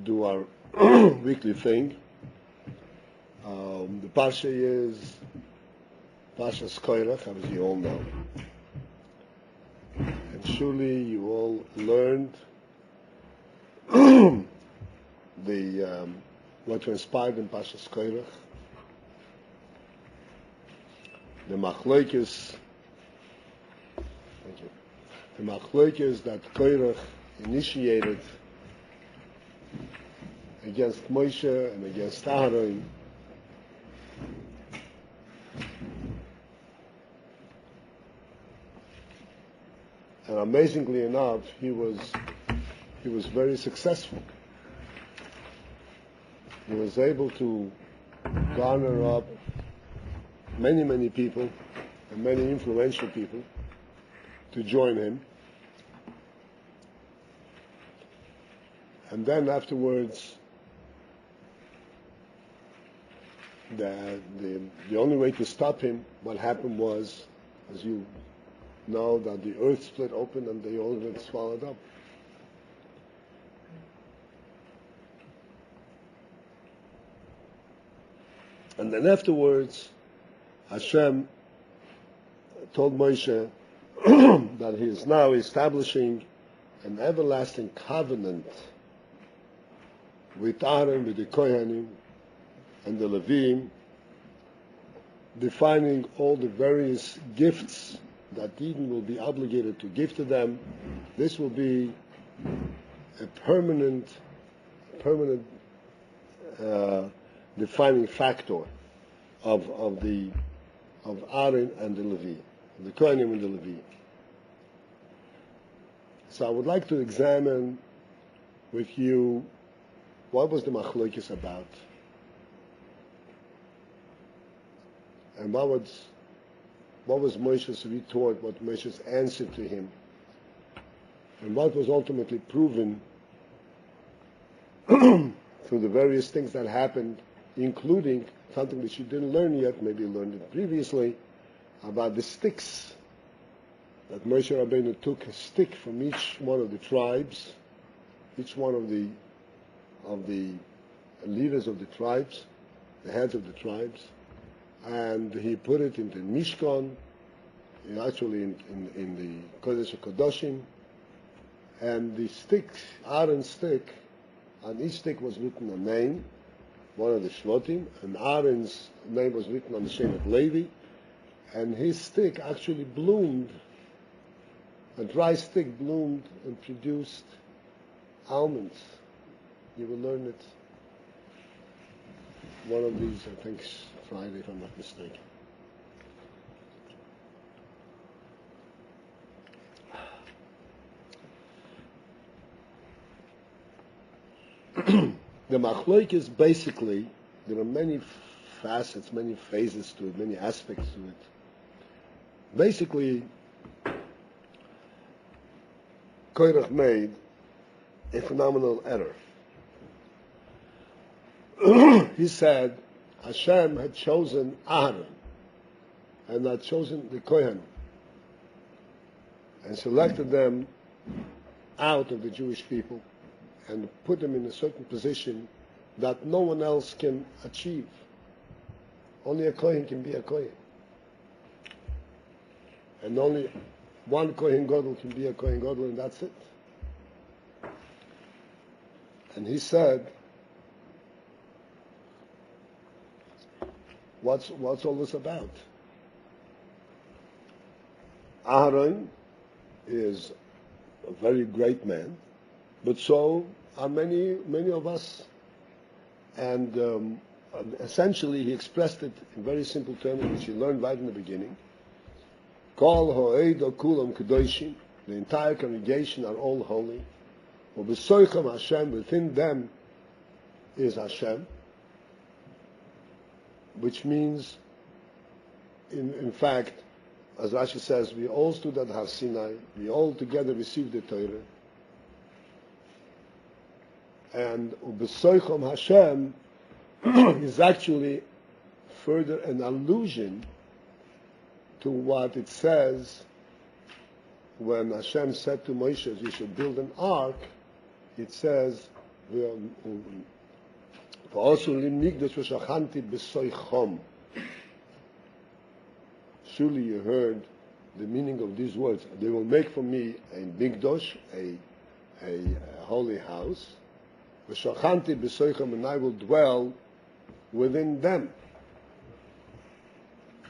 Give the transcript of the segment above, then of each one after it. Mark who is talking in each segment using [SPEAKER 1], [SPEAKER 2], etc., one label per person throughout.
[SPEAKER 1] do our weekly thing. The Parsha is Parsha's Korach, as you all know. And surely you all learned what transpired in Parsha's Korach. The Machlokes, that Korach initiated against Moshe and against Aaron. And amazingly enough, he was very successful. He was able to garner up many people and many influential people to join him. And then afterwards, the only way to stop him, what happened was, as you know, that the earth split open and they all were swallowed up. And then afterwards, Hashem told Moshe that he is now establishing an everlasting covenant with Aaron, with the Kohanim and the Levim, defining all the various gifts that Eden will be obligated to give to them. This will be a permanent defining factor of Aaron and the Levi, the Kohanim and the Levi. So I would like to examine with you what was the Machlokes about, and what was Moshe's retort, what Moshe's answer to him, and what was ultimately proven through the various things that happened, including something that you didn't learn yet, maybe you learned it previously, about the sticks. That Moshe Rabbeinu took a stick from each one of the tribes, each one of the leaders of the tribes, the heads of the tribes, and he put it into Mishkan, actually in the Kodesh HaKadoshim, and the stick, Aaron's stick, on each stick was written a name, one of the Shvatim, and Aaron's name was written on the Shevet Levi, and his stick actually bloomed, a dry stick bloomed and produced almonds. You will learn it one of these, I think, Friday, if I'm not mistaken. The Machlokes, basically, there are many facets, many phases to it, many aspects to it. Basically, Korach made a phenomenal error. He said Hashem had chosen Aaron and had chosen the Kohen and selected them out of the Jewish people and put them in a certain position that no one else can achieve. Only a Kohen can be a Kohen. And only one Kohen Gadol can be a Kohen Gadol, and that's it. And he said, what's all this about? Aaron is a very great man, but so are many of us. And essentially he expressed it in very simple terms, which he learned right in the beginning. Kol ho'edo kulam kedoshim, the entire congregation are all holy. U'besoichem Hashem, within them is Hashem, which means, in fact, as Rashi says, we all stood at Har Sinai, we all together received the Torah, and U'besoichem Hashem is actually further an allusion to what it says when Hashem said to Moshe, you should build an ark. It says, Surely you heard the meaning of these words. They will make for me a mikdash, a holy house, and I will dwell within them.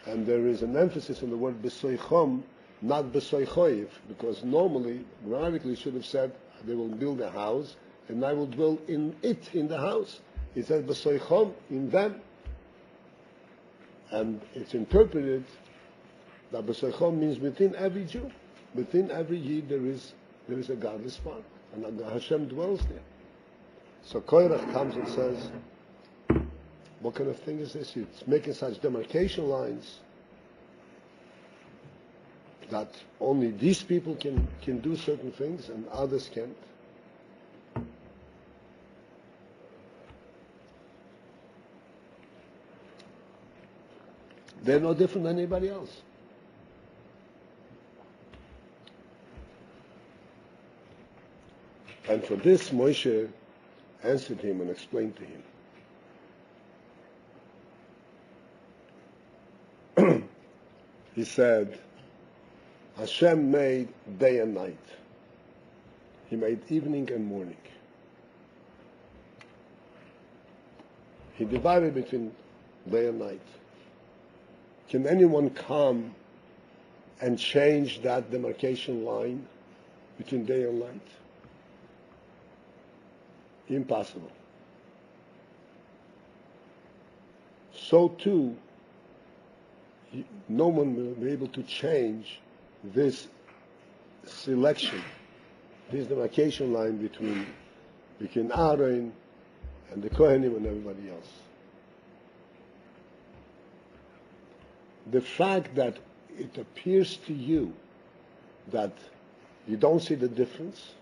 [SPEAKER 1] And there is an emphasis on the word besoichom, not besoichoiv, because normally, grammatically, should have said they will build a house, and I will dwell in it, in the house. It says besoichom, in them. And it's interpreted that besoichom means within every Jew. Within every Yid there is a godly spot, and Hashem dwells there. So Korach comes and says, what kind of thing is this? It's making such demarcation lines that only these people can do certain things and others can't. They're no different than anybody else. And for this, Moshe answered him and explained to him. He said, Hashem made day and night. He made evening and morning. He divided between day and night. Can anyone come and change that demarcation line between day and night? Impossible. So too, no one will be able to change this selection, this demarcation line between Aaron and the Kohanim and everybody else. The fact that it appears to you that you don't see the difference,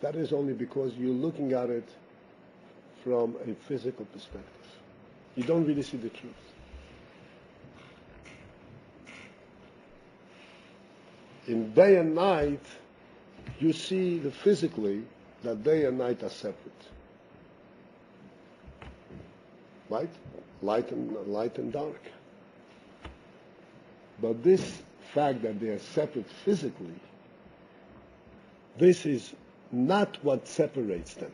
[SPEAKER 1] that is only because you're looking at it from a physical perspective. You don't really see the truth. In day and night, you see physically that day and night are separate. Right? Light and dark. But this fact that they are separate physically, this is not what separates them.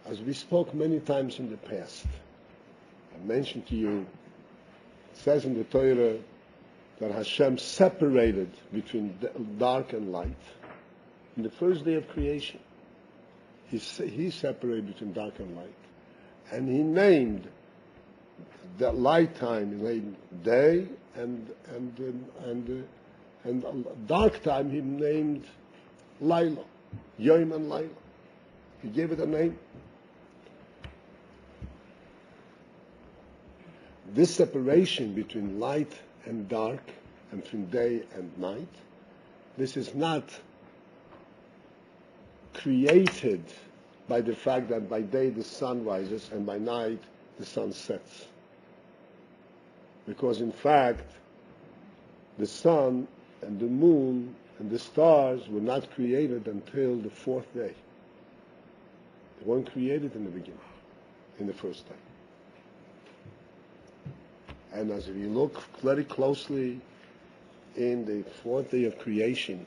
[SPEAKER 1] As we spoke many times in the past, I mentioned to you, it says in the Torah that Hashem separated between dark and light. In the first day of creation, He separated between dark and light. And He named the light time, He named day, and dark time He named Laila, Yom and Laila. He gave it a name. This separation between light and dark, and between day and night, this is not created by the fact that by day the sun rises and by night the sun sets. Because in fact, the sun and the moon and the stars were not created until the fourth day. They weren't created in the beginning, in the first day. And as we look very closely in the fourth day of creation,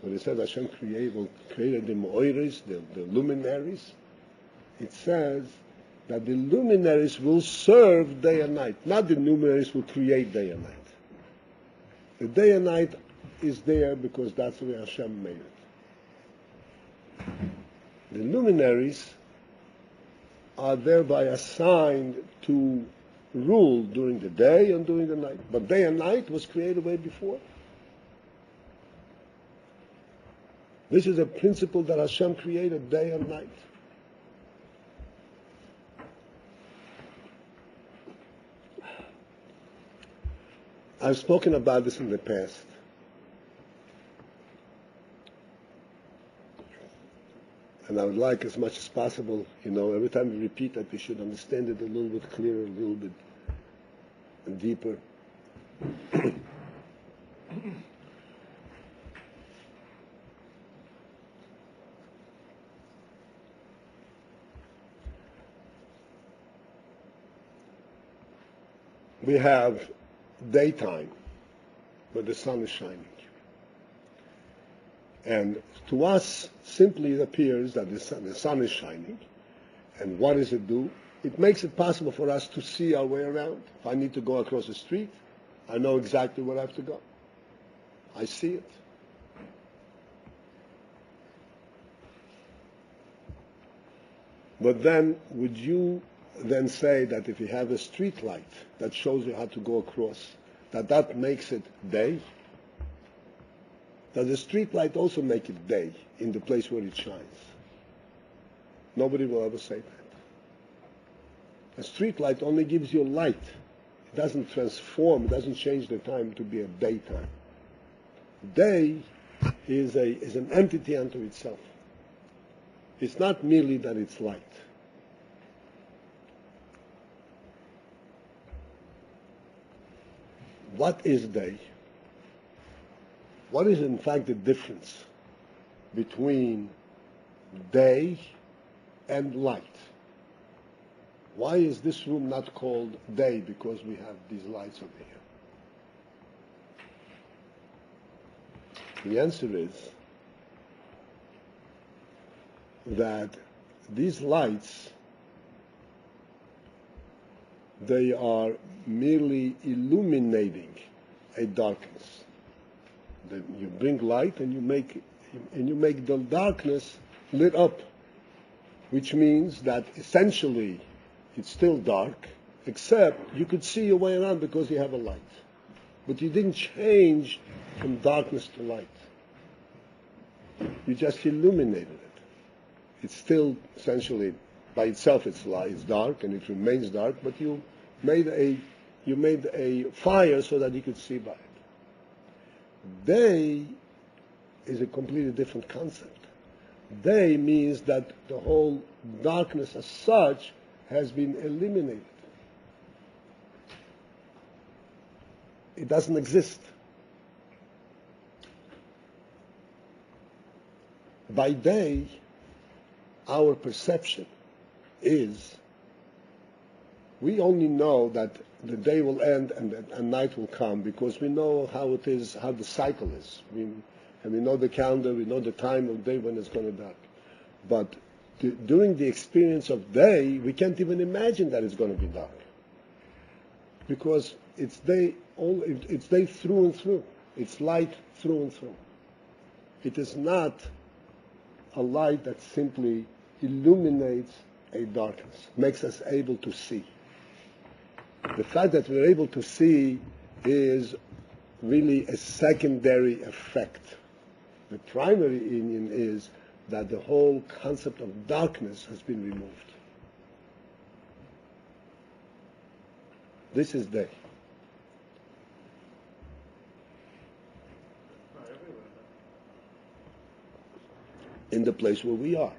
[SPEAKER 1] when it says Hashem created the Moiris, the luminaries, it says that the luminaries will serve day and night, not the luminaries will create day and night. The day and night is there because that's the way Hashem made it. The luminaries are thereby assigned to rule during the day and during the night. But day and night was created way before. This is a principle that Hashem created day and night. I've spoken about this in the past. And I would like as much as possible, every time we repeat that, we should understand it a little bit clearer, a little bit deeper. we have daytime, where the sun is shining. And to us, simply it appears that the sun is shining. And what does it do? It makes it possible for us to see our way around. If I need to go across the street, I know exactly where I have to go. I see it. But then, would you then say that if you have a street light that shows you how to go across, that makes it day? Does the street light also make it day in the place where it shines? Nobody will ever say that. A street light only gives you light. It doesn't transform, it doesn't change the time to be a daytime. Day is an entity unto itself. It's not merely that it's light. What is day? What is in fact the difference between day and light? Why is this room not called day? Because we have these lights over here. The answer is that these lights, they are merely illuminating a darkness. That you bring light and you make the darkness lit up, which means that essentially it's still dark, except you could see your way around because you have a light. But you didn't change from darkness to light. You just illuminated it. It's still essentially by itself it's dark and it remains dark, but you made a fire so that you could see by it. Day is a completely different concept. Day means that the whole darkness as such has been eliminated. It doesn't exist. By day, our perception is we only know that the day will end and night will come because we know how it is, how the cycle is. And we know the calendar, we know the time of day when it's going to dark. But during the experience of day, we can't even imagine that it's going to be dark. Because it's day through and through. It's light through and through. It is not a light that simply illuminates a darkness, makes us able to see. The fact that we're able to see is really a secondary effect. The primary union is that the whole concept of darkness has been removed. This is day. In the place where we are.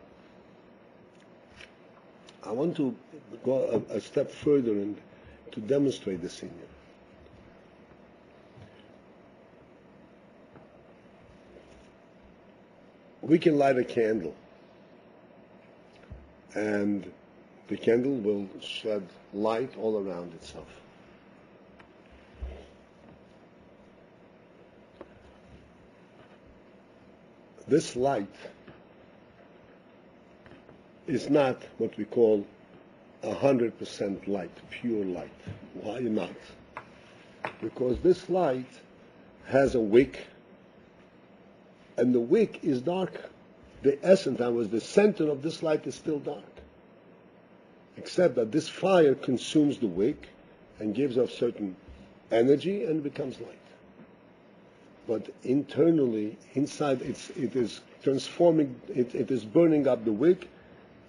[SPEAKER 1] I want to go a step further and to demonstrate this in you. We can light a candle, and the candle will shed light all around itself. This light is not what we call 100% light, pure light. Why not? Because this light has a wick, and the wick is dark. The essence, that was the center of this light, is still dark. Except that this fire consumes the wick and gives off certain energy and becomes light. But internally, inside, it is transforming, it is burning up the wick,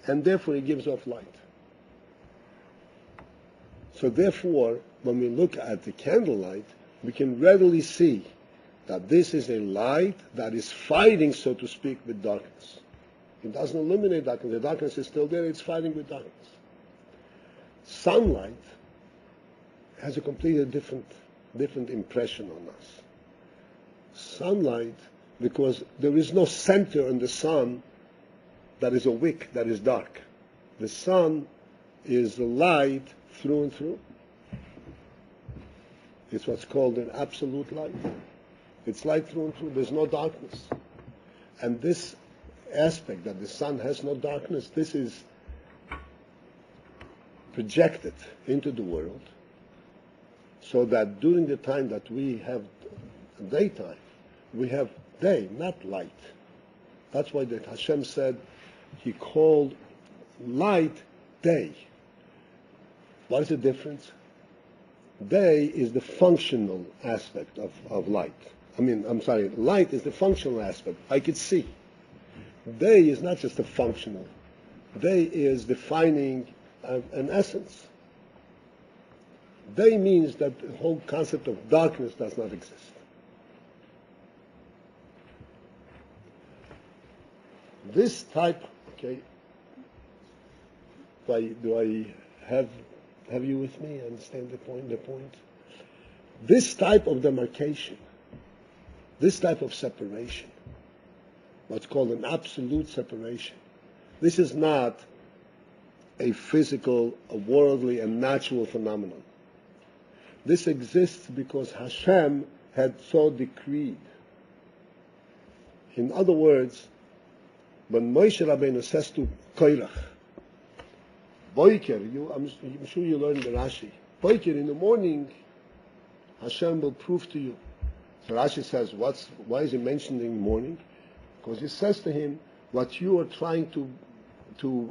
[SPEAKER 1] and therefore it gives off light. So therefore, when we look at the candlelight, we can readily see that this is a light that is fighting, so to speak, with darkness. It doesn't eliminate darkness. The darkness is still there. It's fighting with darkness. Sunlight has a completely different impression on us. Sunlight, because there is no center in the sun that is a wick, that is dark. The sun is the light through and through. It's what's called an absolute light. It's light through and through. There's no darkness. And this aspect that the sun has no darkness, this is projected into the world so that during the time that we have daytime, we have day, not light. That's why that Hashem said he called light day. What is the difference? Day is the functional aspect of light. Light is the functional aspect. I could see. Day is not just a functional. Day is defining an essence. Day means that the whole concept of darkness does not exist. This type, okay, do I have you with me? Understand the point? This type of demarcation, this type of separation, what's called an absolute separation, this is not a physical, a worldly, and natural phenomenon. This exists because Hashem had so decreed. In other words, when Moshe Rabbeinu says to Korach, Boiker, I'm sure you learned the Rashi. Boiker, in the morning, Hashem will prove to you. So Rashi says, why is he mentioning in the morning? Because he says to him, what you are trying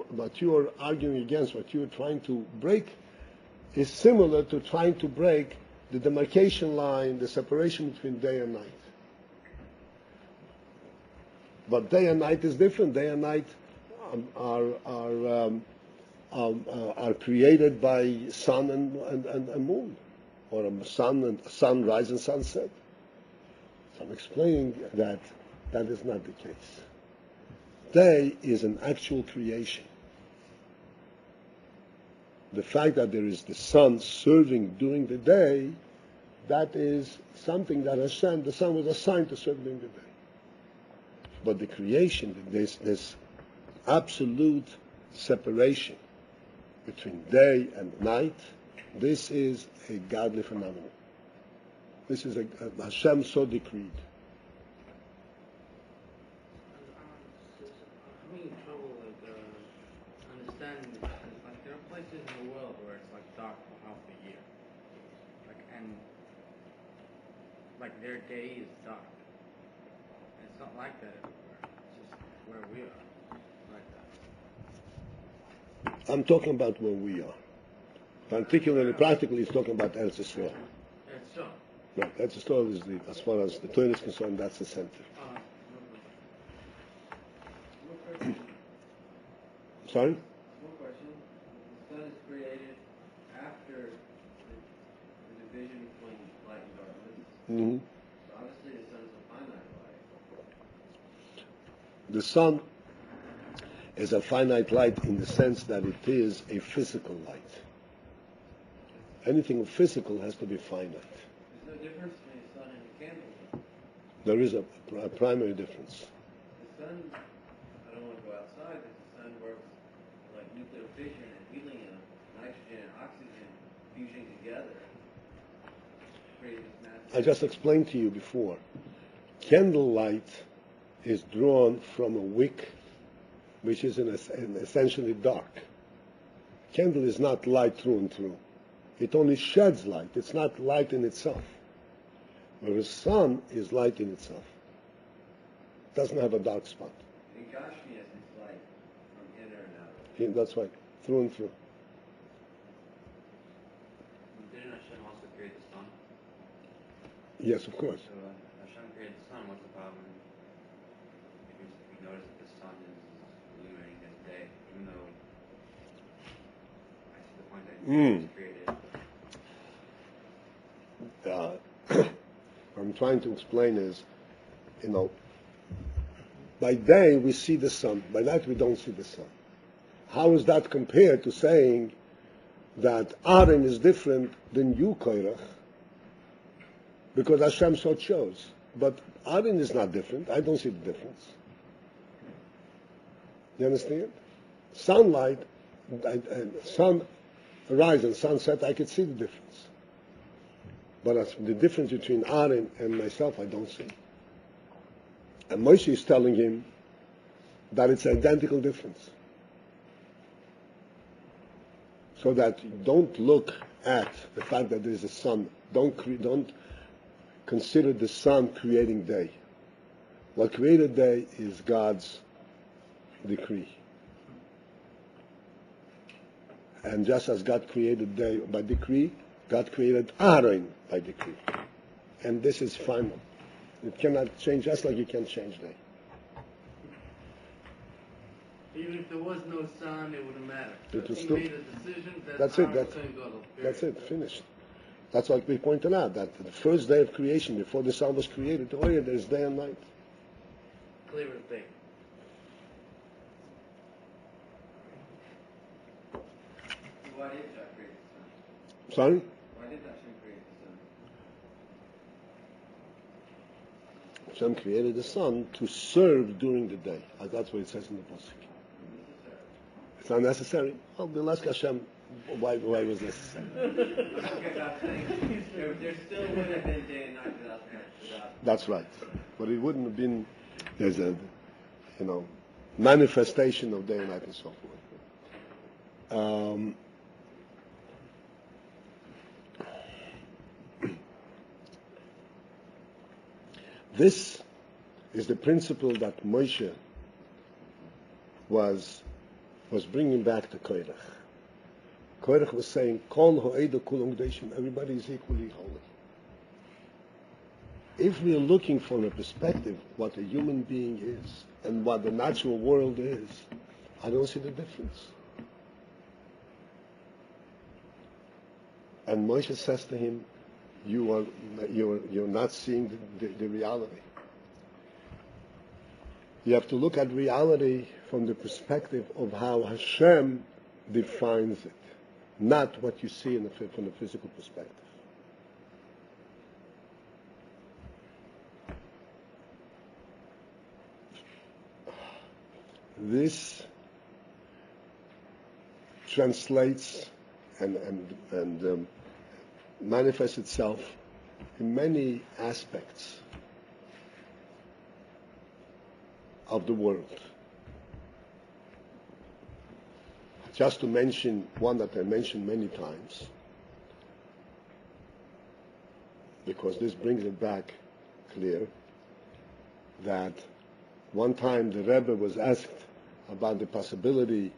[SPEAKER 1] what you are arguing against, what you are trying to break, is similar to trying to break the demarcation line, the separation between day and night. But day and night is different. Day and night are created by sun and moon, or a sunrise and sunset. So I'm explaining that is not the case. Day is an actual creation. The fact that there is the sun serving during the day, that is something that Hashem, the sun was assigned to serve during the day. But the creation, this absolute separation between day and night, this is a godly phenomenon. This is a Hashem so decreed.
[SPEAKER 2] I'm having trouble understanding this. Like there are places in the world where it's like dark for half a year, and their day is dark. And it's not like that everywhere. It's just where we are, like that.
[SPEAKER 1] I'm talking about where we are. Particularly, practically, he's talking about Eretz Yisrael.
[SPEAKER 2] Eretz Yisrael.
[SPEAKER 1] No, Eretz Yisrael is as far as the Torah is concerned, that's the center. Sorry?
[SPEAKER 2] One question. The sun is created after the division between light and darkness.
[SPEAKER 1] Mm-hmm.
[SPEAKER 2] So obviously the sun is a finite light.
[SPEAKER 1] The sun is a finite light in the sense that it is a physical light. Anything physical has to be finite.
[SPEAKER 2] There's no difference between the sun and the candle.
[SPEAKER 1] There is a primary difference.
[SPEAKER 2] The sun, I don't want to go outside, but the sun works like nuclear fission and helium, nitrogen and oxygen fusing together.
[SPEAKER 1] I just explained to you before. Candlelight is drawn from a wick which is essentially dark. Candle is not light through and through. It only sheds light. It's not light in itself. Whereas sun is light in itself. It doesn't have a dark spot.
[SPEAKER 2] In Gashmias, it's light from inner and outer.
[SPEAKER 1] Yeah, that's right. Through and through.
[SPEAKER 2] Didn't Hashem also create the sun?
[SPEAKER 1] Yes, of course.
[SPEAKER 2] So Hashem created the sun. What's the problem? Because we notice that the sun is illuminating this day, even though I see the point that it was created.
[SPEAKER 1] What I'm trying to explain is, by day we see the sun, by night we don't see the sun. How is that compared to saying that Aaron is different than you, Korach, because Hashem so chose? But Aaron is not different. I don't see the difference. You understand? Sunlight, sun rise and sunset, I could see the difference. But the difference between Aaron and myself, I don't see. And Moshe is telling him that it's an identical difference. So that you don't look at the fact that there's a sun. Don't consider the sun creating day. What created day is God's decree. And just as God created day by decree, God created Aaron by decree. And this is final. It cannot change, just like you can't change day.
[SPEAKER 2] Even if there was no sun, it wouldn't matter.
[SPEAKER 1] It was
[SPEAKER 2] He
[SPEAKER 1] still,
[SPEAKER 2] made a decision that
[SPEAKER 1] that's it. That's it. Finished. That's like we pointed out, that the first day of creation, before the sun was created, there's day and night.
[SPEAKER 2] Clear as day. Why did God create the sun?
[SPEAKER 1] Sorry?
[SPEAKER 2] Why did Hashem create the sun?
[SPEAKER 1] Hashem created the sun to serve during the day. That's what it says in the Pasuk. It's not necessary. Well, we'll ask Hashem why was necessary.
[SPEAKER 2] Because I'm saying there still would have been day and night without God.
[SPEAKER 1] That's right. But it wouldn't have been, there's a, manifestation of day and night and so forth. This is the principle that Moshe was bringing back to Korach. Korach was saying, Kol ho'eda kulon gdeishim, everybody is equally holy. If we are looking for a perspective what a human being is and what the natural world is, I don't see the difference. And Moshe says to him, you're not seeing the reality. You have to look at reality from the perspective of how Hashem defines it, not what you see from the physical perspective. This translates and manifests itself in many aspects of the world. Just to mention one that I mentioned many times, because this brings it back clear, that one time the Rebbe was asked about the possibility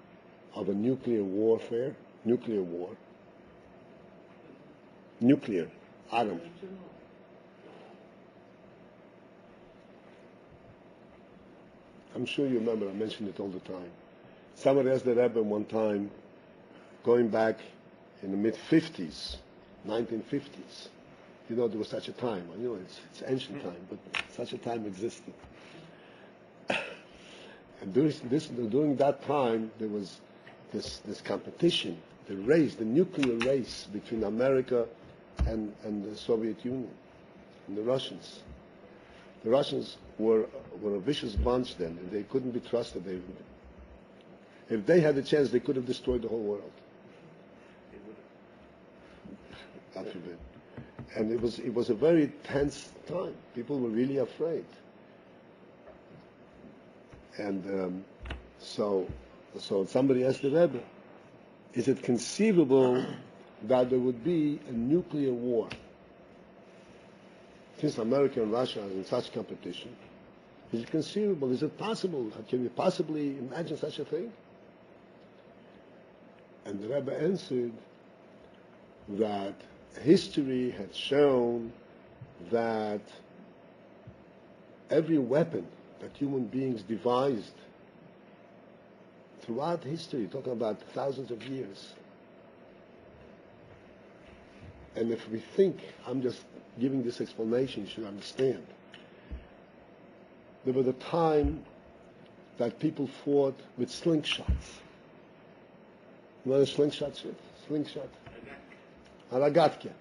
[SPEAKER 1] of a nuclear war, atom. I'm sure you remember, I mention it all the time. Somebody asked the Rebbe one time, going back in the mid-50s, 1950s, there was such a time. I know it's ancient time, but such a time existed. And during that time, there was this competition, the nuclear race between America and the Soviet Union and the Russians. The Russians were a vicious bunch then, and they couldn't be trusted. If they had the chance, they could have destroyed the whole world. God forbid. And it was a very tense time. People were really afraid. And so somebody asked the Rebbe, is it conceivable that there would be a nuclear war? Since America and Russia are in such competition, is it conceivable? Is it possible? Can we possibly imagine such a thing? And the Rebbe answered that history had shown that every weapon that human beings devised throughout history, talking about thousands of years. And if we think, I'm just giving this explanation, you should understand. There was a time that people fought with slingshots. You know what a slingshot is? Slingshot. Haragatke.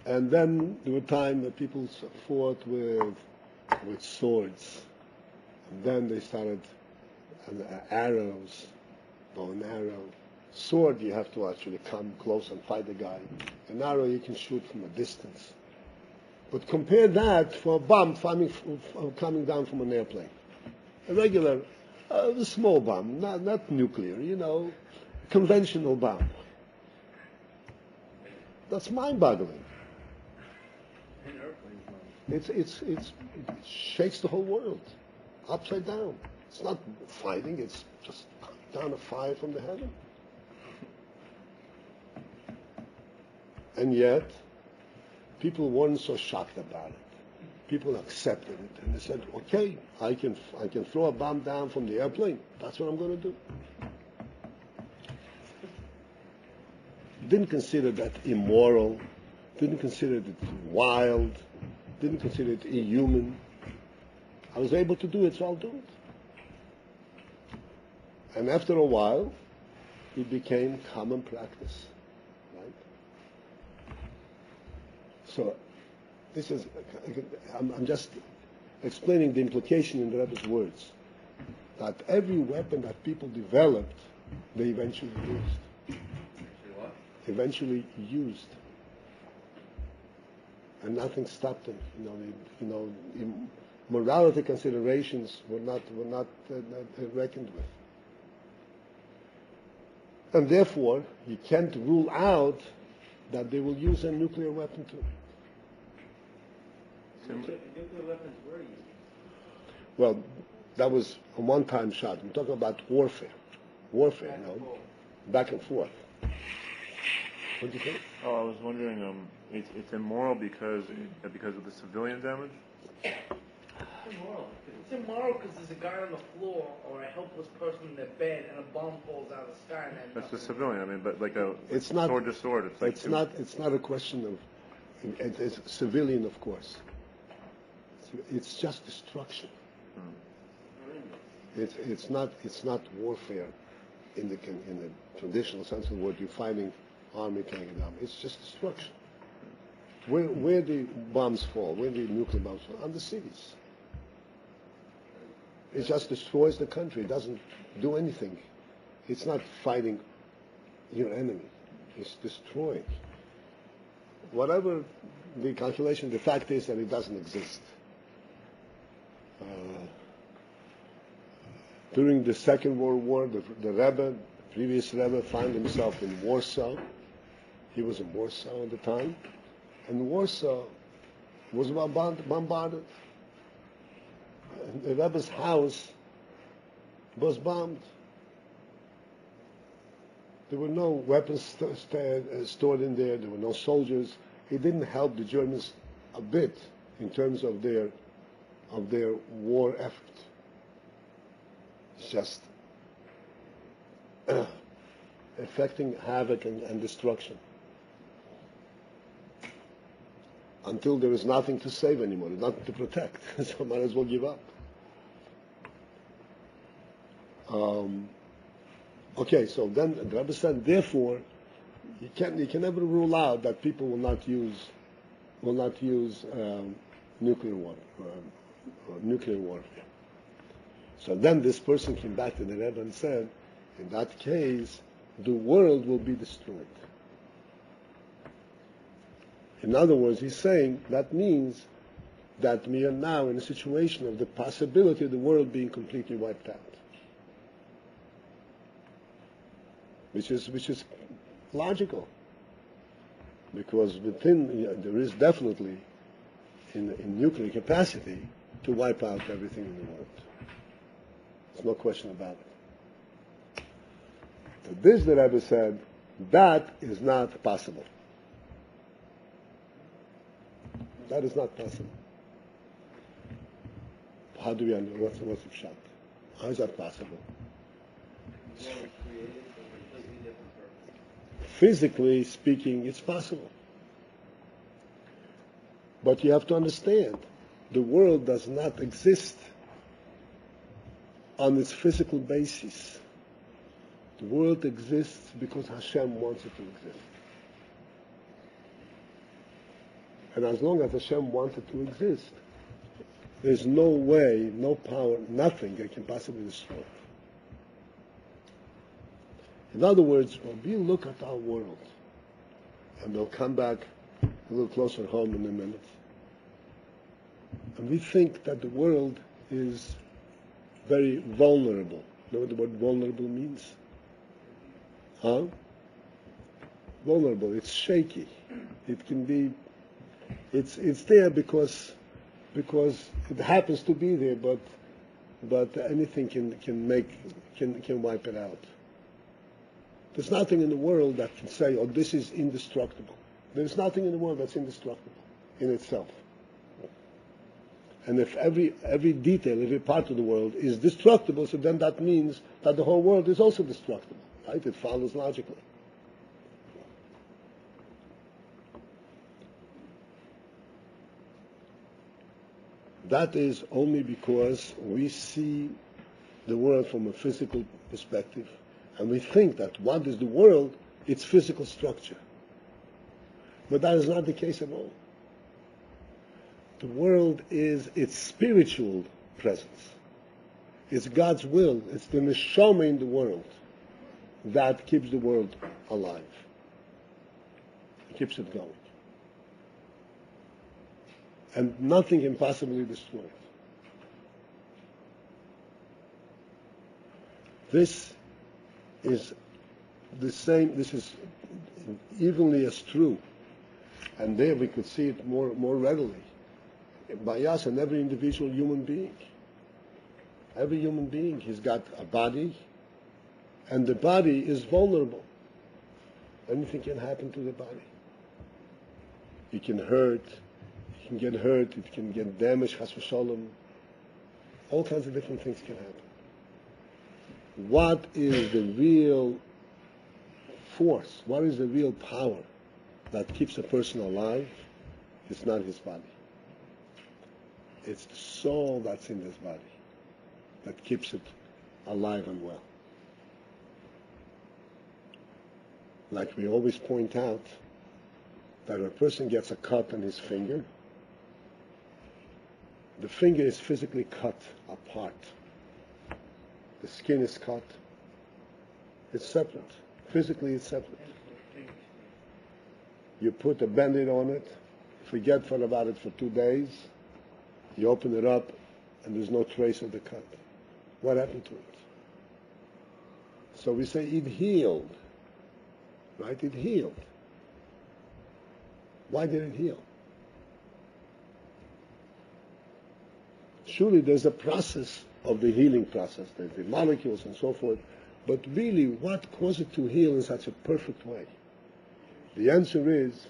[SPEAKER 1] And then there were times that people fought with swords. And then they started arrows, bow and arrow, Sword, you have to actually come close and fight the guy. An arrow, you can shoot from a distance. But compare that for a bomb coming down from an airplane. A regular, a small bomb, not nuclear, conventional bomb. That's mind-boggling. It shakes the whole world upside down. It's not fighting, it's just down a fire from the heaven. And yet, people weren't so shocked about it. People accepted it, and they said, okay, I can throw a bomb down from the airplane. That's what I'm going to do. Didn't consider that immoral, didn't consider it wild, didn't consider it inhuman. I was able to do it, so I'll do it. And after a while, it became common practice, right? So, this is, I'm just explaining the implication in the Rebbe's words, that every weapon that people developed, they eventually used. Eventually used. And nothing stopped them. Morality considerations were not reckoned with. And therefore, you can't rule out that they will use a nuclear weapon too.
[SPEAKER 2] Nuclear weapons were used.
[SPEAKER 1] Well, that was a one-time shot. I'm talking about warfare. Warfare, back and forth. What do you think?
[SPEAKER 3] Oh, I was wondering, it's immoral because of the civilian damage?
[SPEAKER 4] It's immoral. It's immoral because there's a guy on the floor or a helpless person in their bed and a bomb falls out of the sky. And
[SPEAKER 3] That's the civilian. But like
[SPEAKER 1] it's not,
[SPEAKER 3] sword to sword.
[SPEAKER 1] It's not a question of. It's civilian, of course. It's just destruction. It's not warfare in the traditional sense of the word. You're fighting army taking it down. It's just destruction. Where the bombs fall, where the nuclear bombs fall, on the cities. It just destroys the country. It doesn't do anything. It's not fighting your enemy. It's destroying. Whatever the calculation, the fact is that it doesn't exist. During the Second World War, the Rebbe, previous Rebbe, found himself in Warsaw. He was in Warsaw at the time. And Warsaw was bombarded. And the Rebbe's house was bombed. There were no weapons stored in there. There were no soldiers. It didn't help the Germans a bit in terms of their war effort. It's just affecting havoc and destruction. Until there is nothing to save anymore, there's nothing to protect, so might as well give up. Okay, so then the Rebbe said, therefore, you can never rule out that people will not use nuclear warfare. So then this person came back to the Rebbe and said, in that case, the world will be destroyed. In other words, he's saying that means that we are now in a situation of the possibility of the world being completely wiped out. Which is logical. Because there is definitely in nuclear capacity to wipe out everything in the world. There's no question about it. So this, the Rebbe said, that is not possible. That is not possible. How do we understand? What's the pshat? How is that possible? Physically speaking, it's possible. But you have to understand, the world does not exist on its physical basis. The world exists because Hashem wants it to exist. And as long as Hashem wants it to exist, there's no way, no power, nothing that can possibly destroy it. In other words, when we look at our world, and we'll come back a little closer home in a minute, and we think that the world is very vulnerable. You know what the word vulnerable means? Huh? Vulnerable. It's shaky. It can be. It's there because it happens to be there, but anything can wipe it out. There's nothing in the world that can say, "Oh, this is indestructible." There's nothing in the world that's indestructible in itself. And if every detail, every part of the world is destructible, so then that means that the whole world is also destructible, right? It follows logically. That is only because we see the world from a physical perspective, and we think that what is the world? It's physical structure. But that is not the case at all. The world is its spiritual presence. It's God's will. It's the neshama in the world that keeps the world alive. It keeps it going. And nothing can possibly destroy it. This is the same, this is evenly as true. And there we could see it more readily by us and every individual human being. Every human being, he's got a body, and the body is vulnerable. Anything can happen to the body. It can hurt, it can get hurt, it can get damaged, chas v'sholom. All kinds of different things can happen. What is the real force? What is the real power that keeps a person alive? It's not his body. It's the soul that's in this body that keeps it alive and well. Like we always point out, that when a person gets a cut on his finger, the finger is physically cut apart. The skin is cut. It's separate. Physically, it's separate. You put a Band-Aid on it, forget about it for 2 days, you open it up, and there's no trace of the cut. What happened to it? So we say it healed. Right? It healed. Why did it heal? Surely there's a process of the healing process. There's the molecules and so forth. But really, what caused it to heal in such a perfect way? The answer is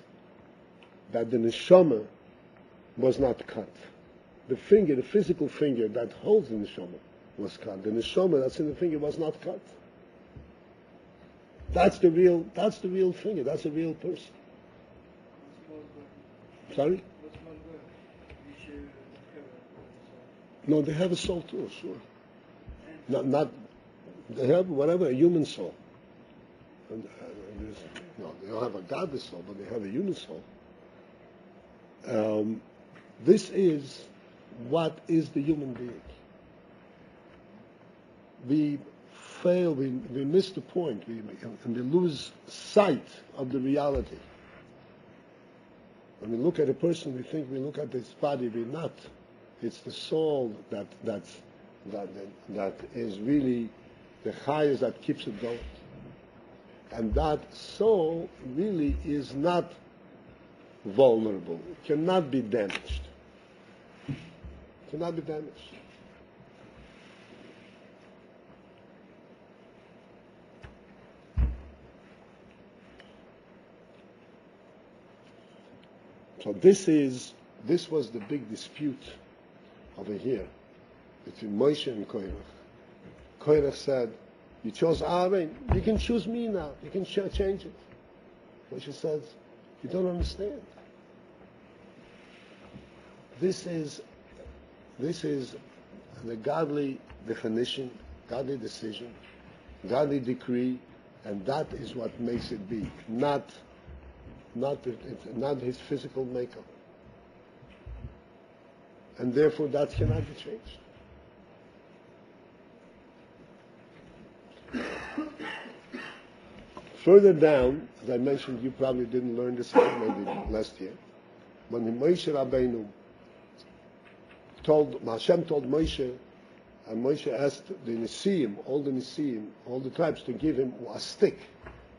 [SPEAKER 1] that the neshama was not cut. The finger, the physical finger that holds the neshama was cut. The neshama that's in the finger was not cut. That's the real finger. That's a real person. Sorry? No, they have a soul too, sure. Not they have whatever, a human soul. And, no, they don't have a godly soul, but they have a human soul. This is what is the human being. We fail, we miss the point, and we lose sight of the reality. When we look at a person, we think we look at his body, we're not. It's the soul that is really the highest that keeps it going. And that soul really is not vulnerable. It cannot be damaged. It cannot be damaged. So this was the big dispute over here between Moshe and Korach. Korach said, "You chose Aaron, you can choose me now. You can change it." Moshe says, "You don't understand. This is the godly definition, godly decision, godly decree, and that is what makes it be, not his physical makeup. And therefore that cannot be changed." Further down, as I mentioned, you probably didn't learn this maybe last year. When Moshe Rabbeinu Hashem told Moshe, and Moshe asked the Nisim, all the tribes, to give him a stick.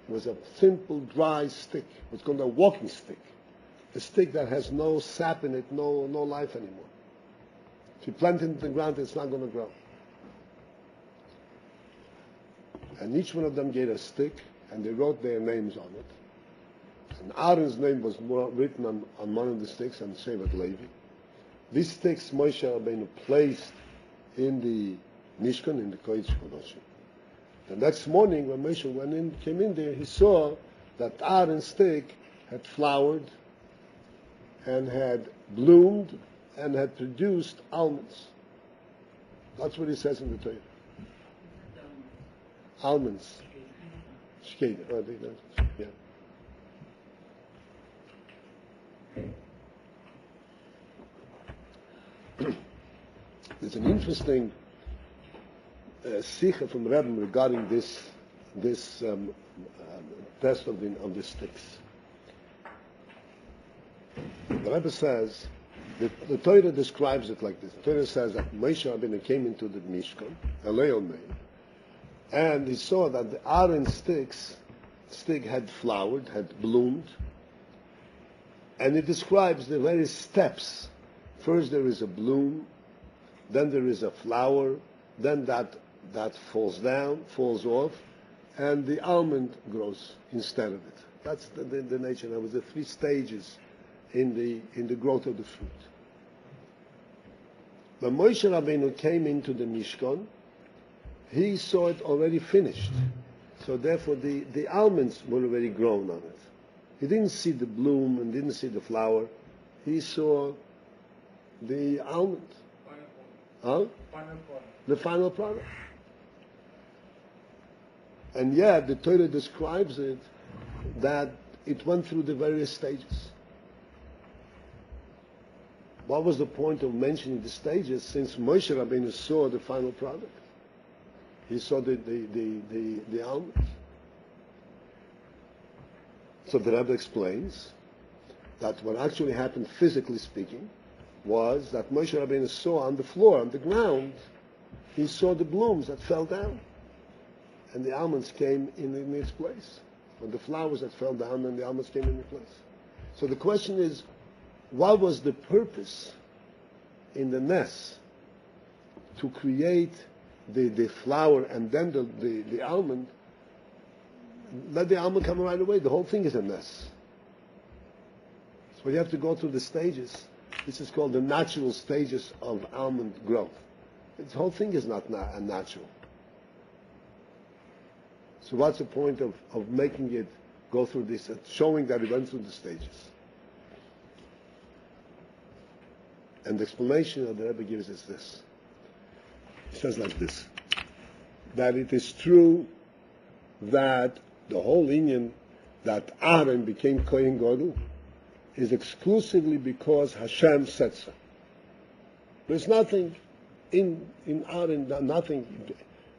[SPEAKER 1] It was a simple, dry stick. It was called a walking stick. A stick that has no sap in it, no life anymore. If you plant it in the ground, it's not going to grow. And each one of them gave a stick, and they wrote their names on it. And Aaron's name was written on one of the sticks, and Shevet Levi. These sticks Moshe Rabbeinu placed in the Mishkan, in the Kodesh Kodashim. The next morning, when Moshe came in there, he saw that Aaron's stick had flowered and had bloomed and had produced almonds. That's what he says in the Torah. Almonds. Shkeda. Oh, yeah. There's an interesting sikha from Rebbe regarding this test of the sticks. The Rebbe says, the Torah describes it like this. The Torah says that Moshe Rabbeinu came into the Mishkan, Elei, and he saw that the Aaron stick had flowered, had bloomed, and it describes the various steps. First there is a bloom, then there is a flower, then that falls off, and the almond grows instead of it. That's the nature. There was the three stages in the growth of the fruit. When Moshe Rabbeinu came into the Mishkan, he saw it already finished. So therefore the almonds were already grown on it. He didn't see the bloom and didn't see the flower. He saw the almond. Huh? The final product. And yet the Torah describes it that it went through the various stages. What was the point of mentioning the stages, since Moshe Rabbeinu saw the final product? He saw the almonds. So the Rebbe explains that what actually happened, physically speaking, was that Moshe Rabbeinu saw on the floor, on the ground, he saw the blooms that fell down. And the almonds came in its place. Or the flowers that fell down and the almonds came in its place. So the question is, what was the purpose in the nest to create the flower and then the almond? Let the almond come right away. The whole thing is a nest. So you have to go through the stages. This is called the natural stages of almond growth. This whole thing is not natural. So what's the point of making it go through this, showing that it went through the stages? And the explanation that the Rebbe gives is this. He says like this, that it is true that the whole Inyan that Aaron became Kohen Gadol is exclusively because Hashem said so. There's nothing in Aaron, nothing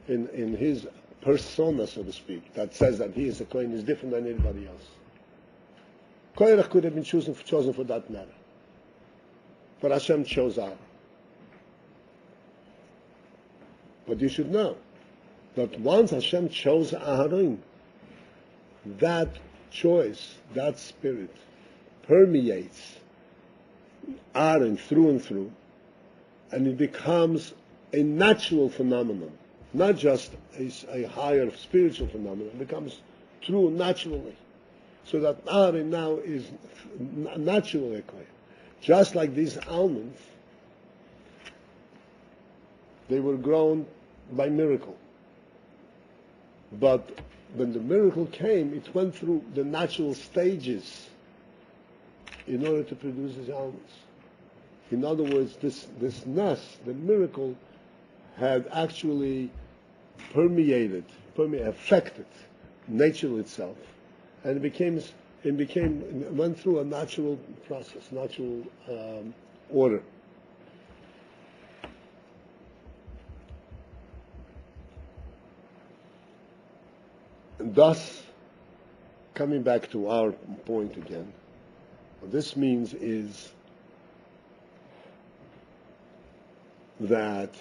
[SPEAKER 1] in his persona, so to speak, that says that he is a Kohen, is different than anybody else. Korach could have been chosen for that matter. But Hashem chose Aaron. But you should know that once Hashem chose Aaron, that choice, that spirit, permeates Aaron through and through, and it becomes a natural phenomenon, not just a higher spiritual phenomenon. It becomes true naturally, so that Aaron now is naturally a Kohen. Just like these almonds, they were grown by miracle. But when the miracle came, it went through the natural stages in order to produce these almonds. In other words, this nest, the miracle, had actually affected nature itself, and it went through a natural process, natural order. And thus, coming back to our point again, what this means is that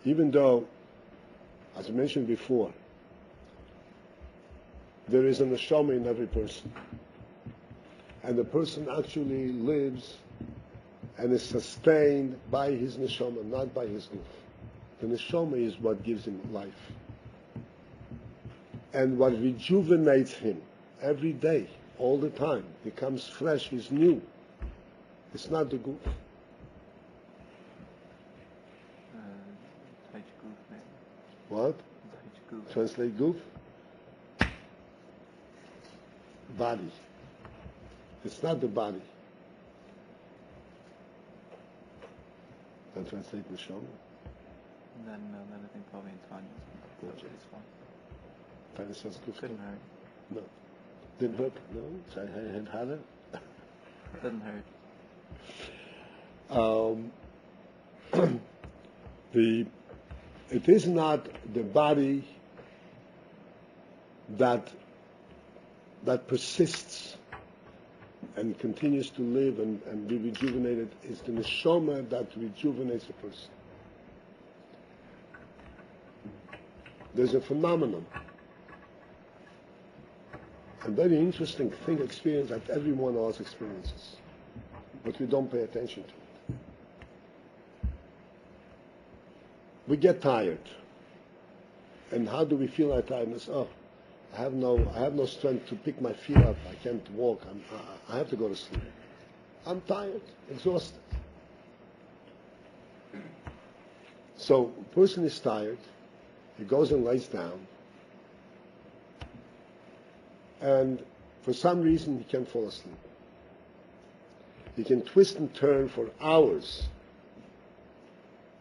[SPEAKER 1] even though, as I mentioned before, there is a neshama in every person, and the person actually lives and is sustained by his neshama, not by his guf. The neshama is what gives him life. And what rejuvenates him every day, all the time, becomes fresh, is new. It's not the guf. What? Translate guf? Body. It's not the body. And translate neshama?
[SPEAKER 5] Then I think probably in Tanya's it's fine.
[SPEAKER 1] Tanya says guf.
[SPEAKER 5] Couldn't hurt.
[SPEAKER 1] No. Didn't hurt? No? So I had harder?
[SPEAKER 5] Doesn't hurt.
[SPEAKER 1] It is not the body that persists and continues to live and be rejuvenated. It's the neshama that rejuvenates a person. There's a phenomenon, a very interesting experience that everyone else experiences, but we don't pay attention to it. We get tired. And how do we feel our tiredness? Oh, I have no strength to pick my feet up. I can't walk. I have to go to sleep. I'm tired, exhausted. So a person is tired. He goes and lays down. And for some reason, he can't fall asleep. He can twist and turn for hours,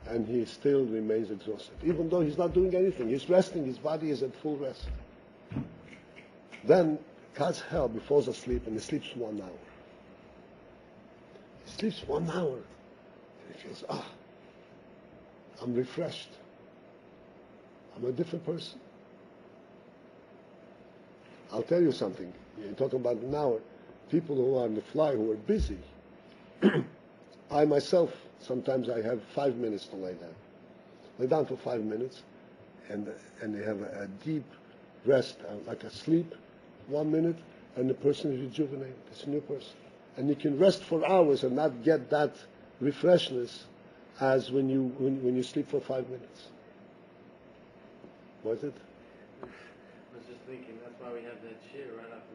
[SPEAKER 1] and he still remains exhausted. Even though he's not doing anything, he's resting, his body is at full rest. Then, God's help, he falls asleep, and he sleeps 1 hour. He sleeps 1 hour, and he feels, I'm refreshed. I'm a different person. I'll tell you something. You're talking about an hour. People who are on the fly, who are busy, I myself, sometimes I have 5 minutes to lay down. Lay down for 5 minutes, and they have a deep rest, like a sleep, 1 minute, and the person is rejuvenated. It's a new person. And you can rest for hours and not get that refreshness as when you sleep for 5 minutes. Was it?
[SPEAKER 4] I was just thinking, that's why we have that chair right after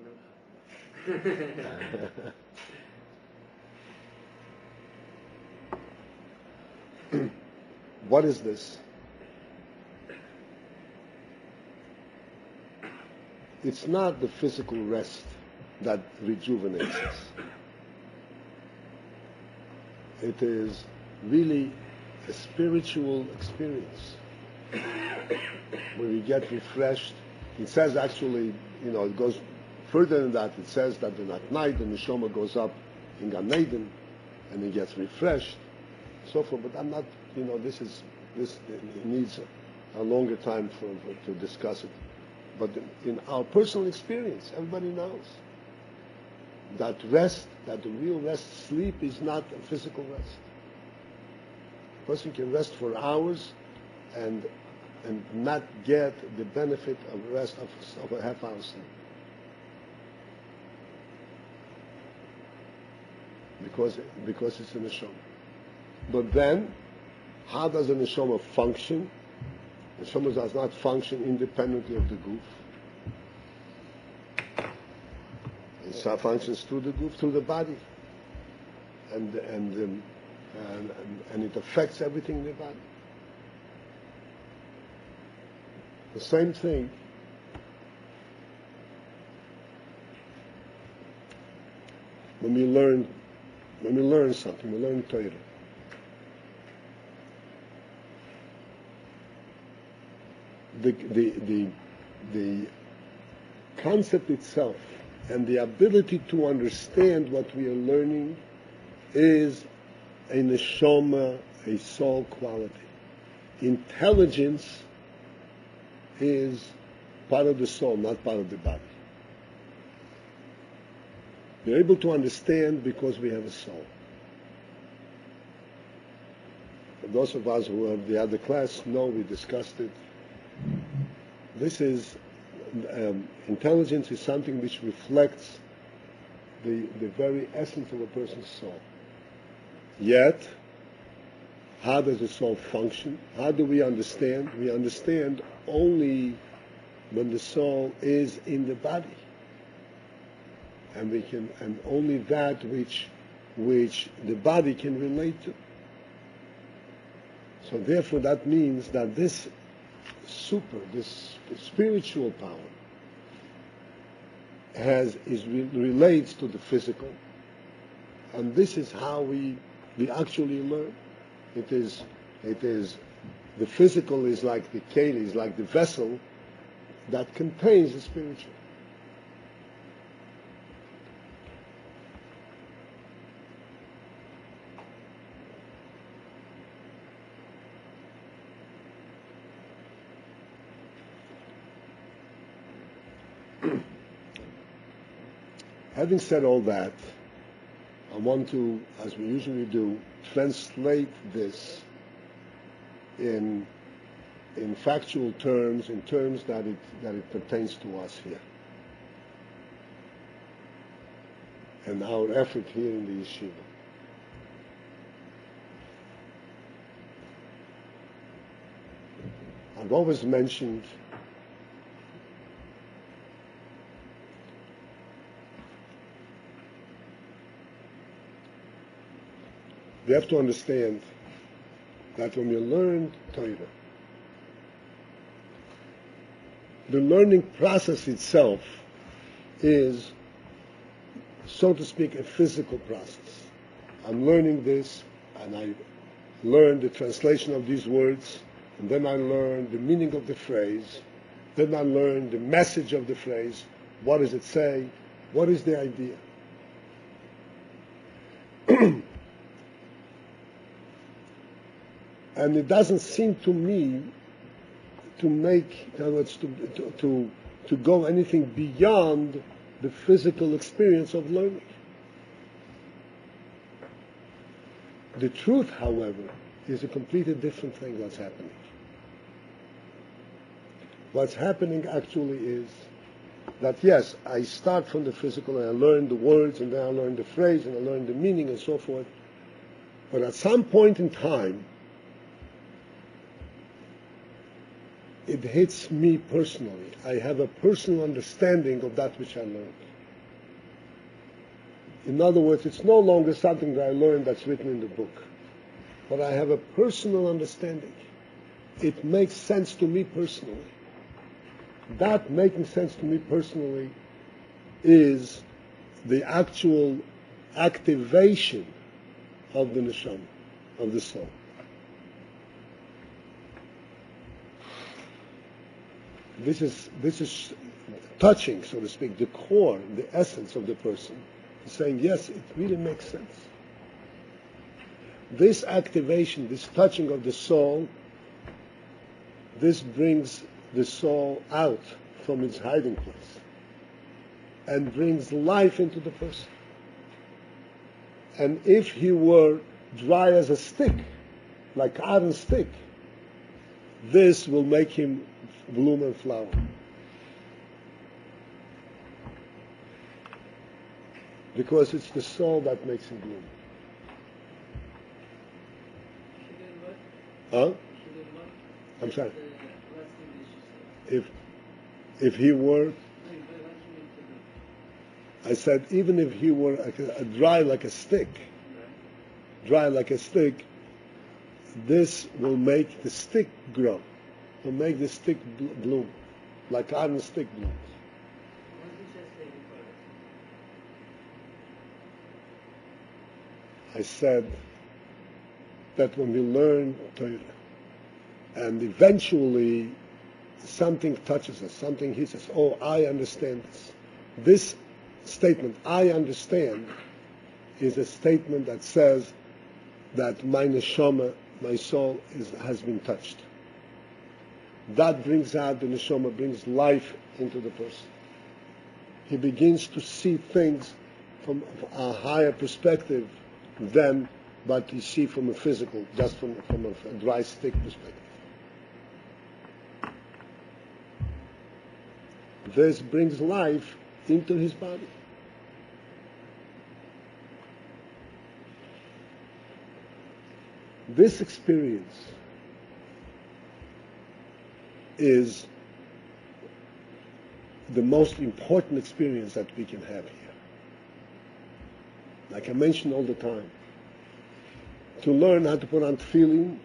[SPEAKER 4] mincha.
[SPEAKER 1] What is this? It's not the physical rest that rejuvenates us. It is really a spiritual experience where we get refreshed. It says actually, it goes further than that. It says that at night the neshama goes up in Gan Eden and he gets refreshed, so forth. But I'm not, this it needs a longer time to discuss it. But in our personal experience, everybody knows that rest, that the real rest, sleep, is not a physical rest. A person can rest for hours and not get the benefit of rest of a half hour sleep. Because it's a neshama. But then, how does a neshama function? The neshama does not function independently of the guf. It functions through the guf, through the body, and it affects everything in the body. The same thing when we learn something, we learn Torah. The concept itself and the ability to understand what we are learning is a neshama, a soul quality. Intelligence is part of the soul, not part of the body. We're able to understand because we have a soul. For those of us who have the other class know, we discussed it. This is, intelligence is something which reflects the very essence of a person's soul. Yet, how does the soul function? How do we understand? We understand only when the soul is in the body. And only that which the body can relate to. So therefore that means that this spiritual power relates to the physical, and this is how we actually learn. It is the physical is like the keli, is like the vessel that contains the spiritual. Having said all that, I want to, as we usually do, translate this in factual terms, in terms that it pertains to us here. And our effort here in the yeshiva. I've always mentioned we have to understand that when you learn Torah, the learning process itself is, so to speak, a physical process. I'm learning this, and I learn the translation of these words, and then I learn the meaning of the phrase, then I learn the message of the phrase, what does it say, what is the idea. And it doesn't seem to me to make, in other words, to go anything beyond the physical experience of learning. The truth, however, is a completely different thing what's happening. What's happening actually is that, yes, I start from the physical and I learn the words and then I learn the phrase and I learn the meaning and so forth. But at some point in time, it hits me personally. I have a personal understanding of that which I learned. In other words, it's no longer something that I learned that's written in the book, but I have a personal understanding. It makes sense to me personally. That making sense to me personally is the actual activation of the neshama, of the soul. This is touching, so to speak, the core, the essence of the person, saying, yes, it really makes sense. This activation, this touching of the soul, this brings the soul out from its hiding place and brings life into the person. And if he were dry as a stick, like iron stick, this will make him bloom and flower. Because it's the soul that makes him bloom. Huh? I'm sorry. If he were, I said, even if he were dry like a stick, this will make the stick grow. Will make the stick bloom, like iron stick blooms. I said that when we learn Torah, and eventually something touches us, something hits us, oh, I understand this. This statement, I understand, is a statement that says that my neshama, my soul, has been touched. that brings out the neshama, brings life into the person. He begins to see things from a higher perspective than what you see from a physical, just from a dry stick perspective. This brings life into his body. This experience is the most important experience that we can have here. Like I mention all the time, to learn how to put on tefillin,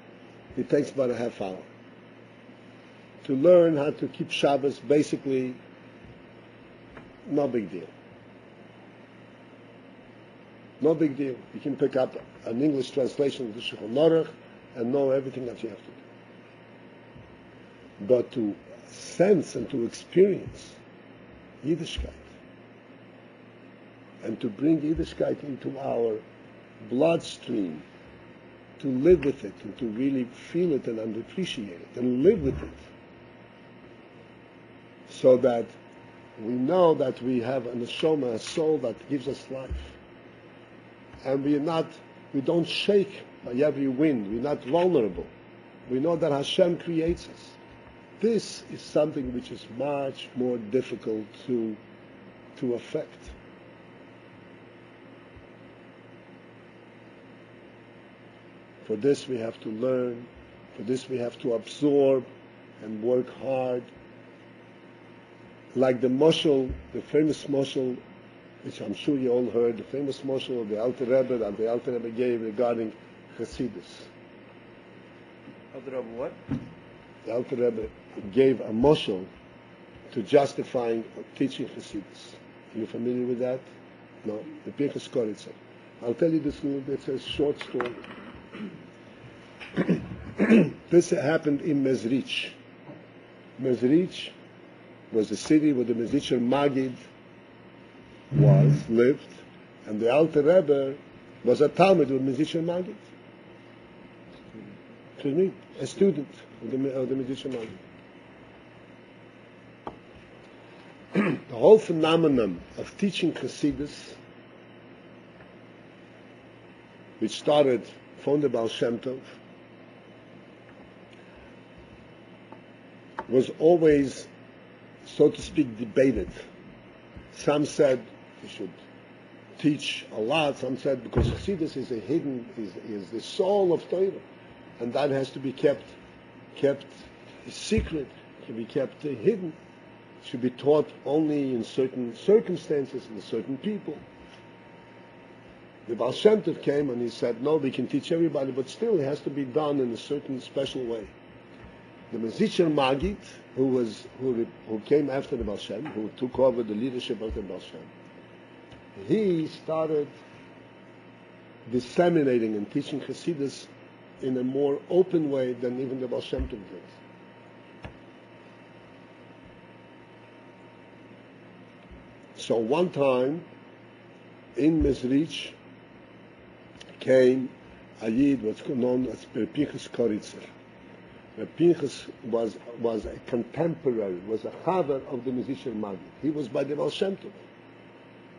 [SPEAKER 1] it takes about a half hour. To learn how to keep Shabbos, basically, no big deal. No big deal. You can pick up an English translation of the Shulchan Aruch and know everything that you have to do. But to sense and to experience Yiddishkeit, and to bring Yiddishkeit into our bloodstream, to live with it, and to really feel it and appreciate it, and live with it, so that we know that we have a neshama, a soul that gives us life. And we don't shake by every wind. We're not vulnerable. We know that Hashem creates us. This is something which is much more difficult to affect. For this we have to learn. For this we have to absorb and work hard. Like the mashal, the famous mashal, which I'm sure you all heard, the famous mashal of the Alter Rebbe that the Alter Rebbe gave regarding Hasidus.
[SPEAKER 3] Alter Rebbe what?
[SPEAKER 1] The Alter Rebbe gave a mashal to justifying teaching Hasidus. Are you familiar with that? No. The Pinchas Koritzer. I'll tell you this little bit. It's a short story. This happened in Mezrich. Mezrich was the city where the Mezritcher Magid lived, and the Alter Rebbe was a Talmud with Mezritcher Magid. Excuse me? A student of the Mezritcher Magid. The whole phenomenon of teaching Hasidus, which started from the Baal Shem Tov, was always, so to speak, debated. Some said you should teach a lot. Some said because Chassidus is a hidden, is the soul of Torah, and that has to be kept secret, to be kept hidden. It should be taught only in certain circumstances and certain people. The Baal Shem Tov came and he said, no, we can teach everybody, but still it has to be done in a certain special way. The Mezritcher Magid, who came after the Baal Shem, who took over the leadership of the Baal Shem, he started disseminating and teaching Hasidus in a more open way than even the Baal Shem Tov did. So one time in Mezrich came a Yid, what's known as Pinchas Koritzer. Pinchas was a contemporary, was a chaver of the Mezritcher Magid. He was by the Baal Shem Tov.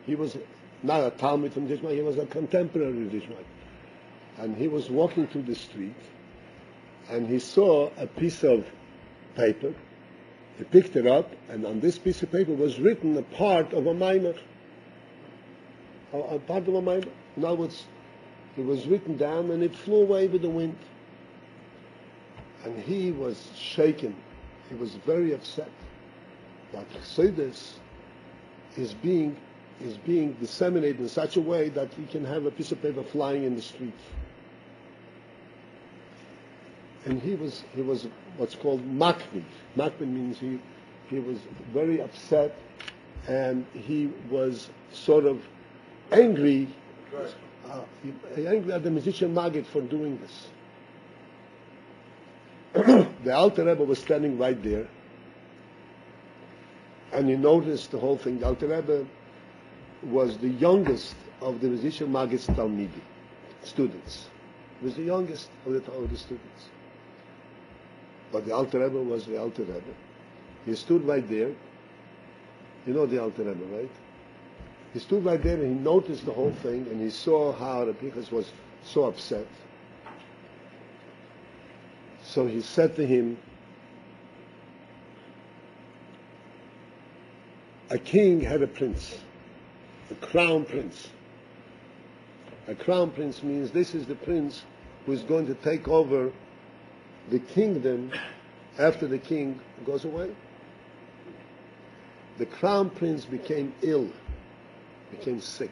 [SPEAKER 1] He was not a Talmud from Mezritcher Magid, he was a contemporary Mezritcher Magid. And he was walking through the street, and he saw a piece of paper. He picked it up, and on this piece of paper was written a part of a maimer. A part of a maimer. In other words, it was written down, and it flew away with the wind. And he was shaken. He was very upset that Chassidus is being disseminated in such a way that he can have a piece of paper flying in the street. And he was what's called makvid. Makvid means he was very upset, and he was sort of angry at the Mezritcher Magid for doing this. The Alter Rebbe was standing right there, and he noticed the whole thing. The Alter Rebbe was the youngest of the Mezritcher Magid's Talmidim, students. He was the youngest of the students. But the Alter Rebbe was the Alter Rebbe. He stood right there. You know the Alter Rebbe, right? He stood right there and he noticed the whole thing and he saw how the Pinchas was so upset. So he said to him, a king had a prince, a crown prince. A crown prince means this is the prince who is going to take over the kingdom after the king goes away. The crown prince became ill, became sick.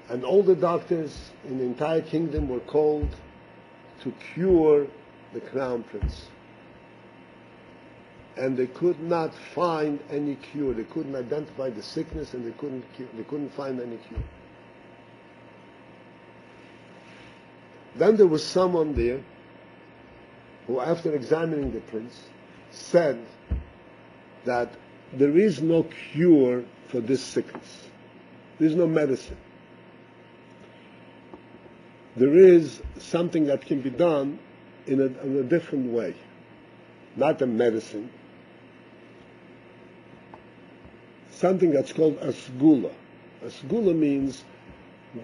[SPEAKER 1] And all the doctors in the entire kingdom were called to cure the crown prince. And they could not find any cure. They couldn't identify the sickness and they couldn't find any cure. Then there was someone there who, after examining the prince, said that there is no cure for this sickness. There is no medicine. There is something that can be done in a different way. Not a medicine. Something that's called a sgula. A sgula means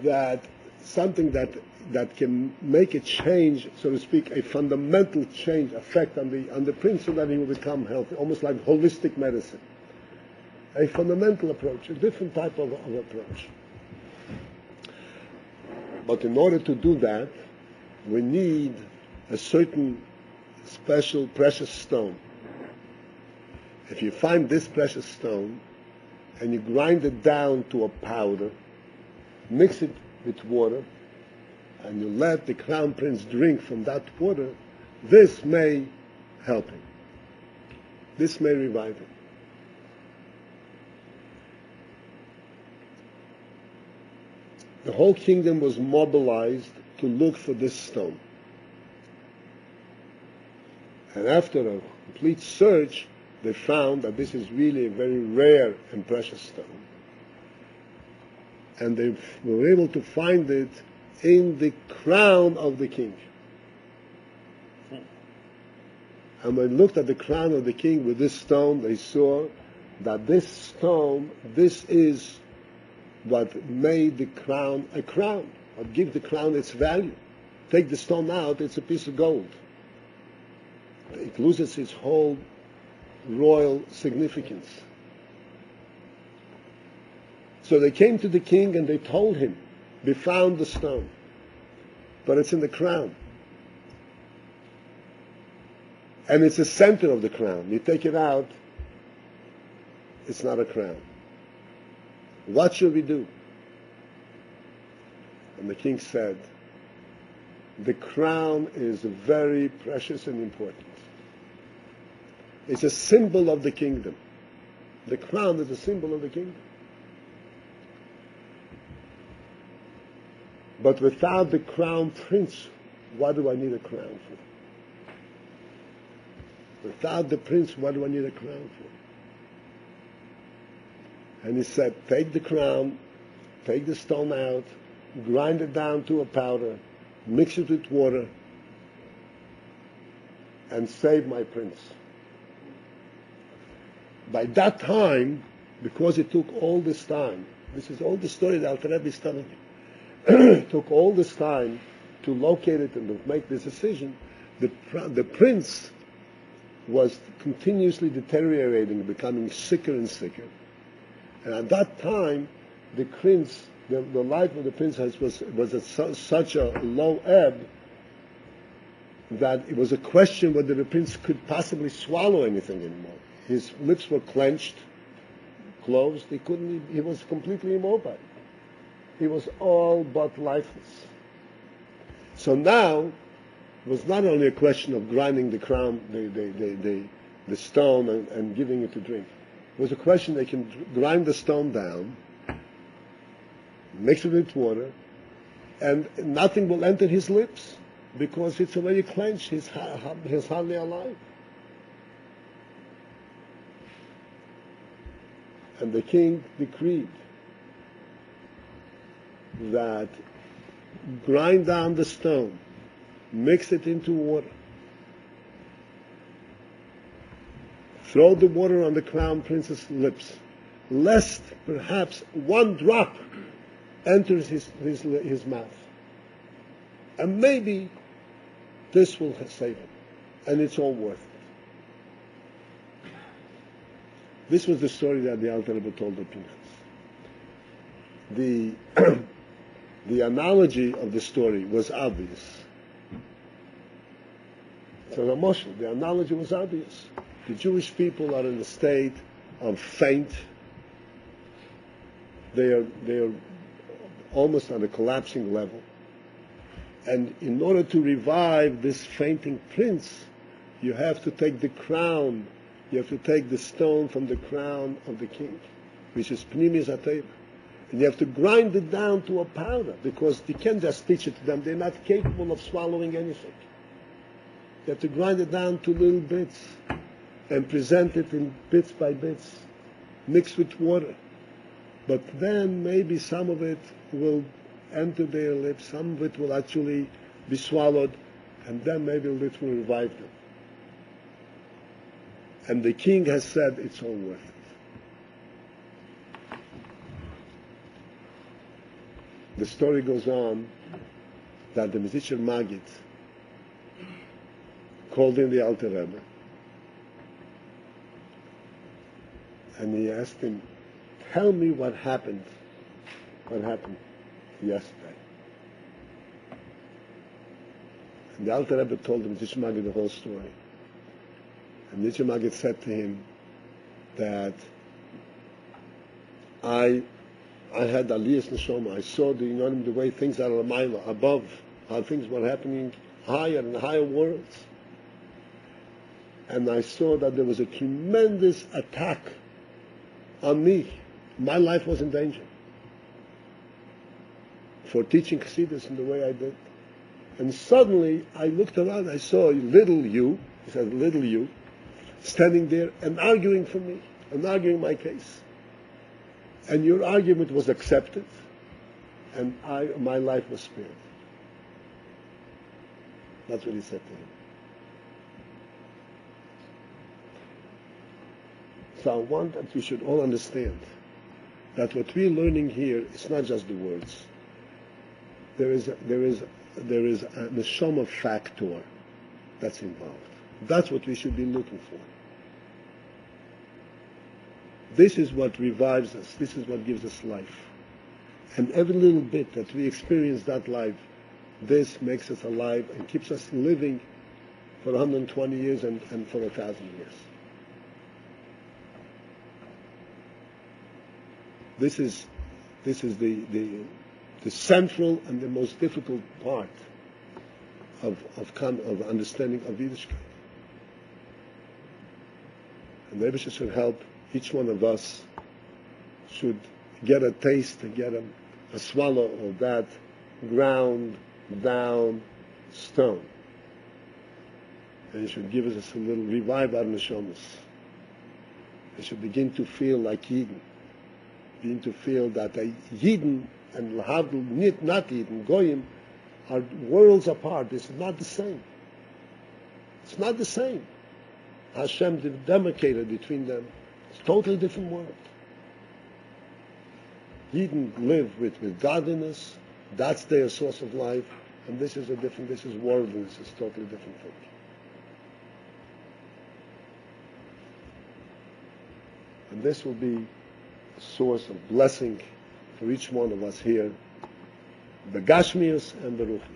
[SPEAKER 1] that something that can make a change, so to speak, a fundamental change, effect on the prince so that he will become healthy, almost like holistic medicine. A fundamental approach, a different type of approach. But in order to do that, we need a certain special precious stone. If you find this precious stone and you grind it down to a powder, mix it with water, and you let the crown prince drink from that water, this may help him. This may revive him. The whole kingdom was mobilized to look for this stone. And after a complete search, they found that this is really a very rare and precious stone. And they were able to find it in the crown of the king. And when they looked at the crown of the king with this stone, they saw that this stone, this is what made the crown a crown, what gives the crown its value. Take the stone out, it's a piece of gold. It loses its whole royal significance. So they came to the king and they told him, we found the stone, but it's in the crown. And it's the center of the crown. You take it out, it's not a crown. What should we do? And the king said, the crown is very precious and important. It's a symbol of the kingdom. The crown is a symbol of the kingdom. But without the crown prince, what do I need a crown for? Without the prince, what do I need a crown for? And he said, take the crown, take the stone out, grind it down to a powder, mix it with water, and save my prince. By that time, because it took all this time, this is all the story that Alter Rebbe is telling you, it took all this time to locate it and to make this decision, the prince was continuously deteriorating, becoming sicker and sicker. And at that time, the prince, the life of the prince was at such a low ebb that it was a question whether the prince could possibly swallow anything anymore. His lips were clenched, closed. He was completely immobile. He was all but lifeless. So now, it was not only a question of grinding the crown, the stone and giving it to drink. It was a question they can grind the stone down, mix it with water, and nothing will enter his lips because it's already clenched. He's hardly alive. And the king decreed that grind down the stone, mix it into water, throw the water on the crown prince's lips, lest perhaps one drop enters his mouth. And maybe this will save him. And it's all worth it. This was the story that the Alter Rebbe told the Pinchas. The analogy of the story was obvious. So the analogy was obvious. The Jewish people are in a state of faint. They are almost on a collapsing level. And in order to revive this fainting prince, you have to take the crown, you have to take the stone from the crown of the king, which is Pnimis HaTeva. And you have to grind it down to a powder, because you can't just teach it to them. They're not capable of swallowing anything. You have to grind it down to little bits and present it in bits by bits, mixed with water. But then maybe some of it will enter their lips, some of it will actually be swallowed, and then maybe it will revive them. And the king has said it's all worth it. The story goes on that the Mezritcher Maggid called in the Alter Rebbe, and he asked him, tell me what happened yesterday. And the Alter Rebbe told the Mezritcher Maggid the whole story. And Mezritcher Maggid said to him that I had Aliyas Neshama. I saw the way things are above, how things were happening higher and higher worlds. And I saw that there was a tremendous attack on me. My life was in danger for teaching Chassidus in the way I did. And suddenly I looked around, I saw little you, he said little you, standing there and arguing for me, and arguing my case. And your argument was accepted, and my life was spared. That's what he said to him. So I want that we should all understand that what we're learning here is not just the words. There is a neshama factor that's involved. That's what we should be looking for. This is what revives us. This is what gives us life. And every little bit that we experience that life, this makes us alive and keeps us living for 120 years and for 1,000 years. This is the central and the most difficult part of understanding of Yiddishkeit. And the Rebbe should help each one of us should get a taste and get a swallow of that ground down stone. And it should give us a little revive our neshamas. It should begin to feel like Yidden. Begin to feel that a Yidden and Lahavdil, not Yidden, Goyim, are worlds apart. This is not the same. It's not the same. Hashem demarcated between them. It's a totally different world. Yidden live with godliness. That's their source of life. And this is worldliness. It's a totally different thing. And this will be a source of blessing for each one of us here, the Gashmius and the Ruchnius.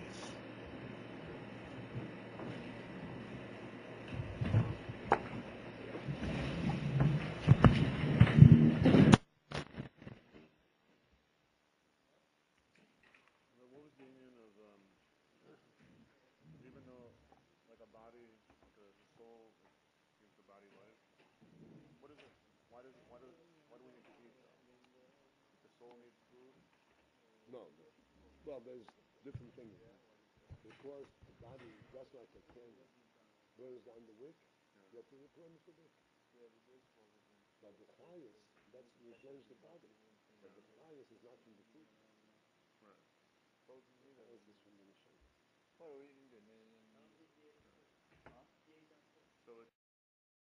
[SPEAKER 1] Well, there's different things. Because the body, just like a candle, burns down the wick, you have to replenish the wick. But the highest, that's replenish the body. But the highest is not from the food. Right. The highest is from the neshama.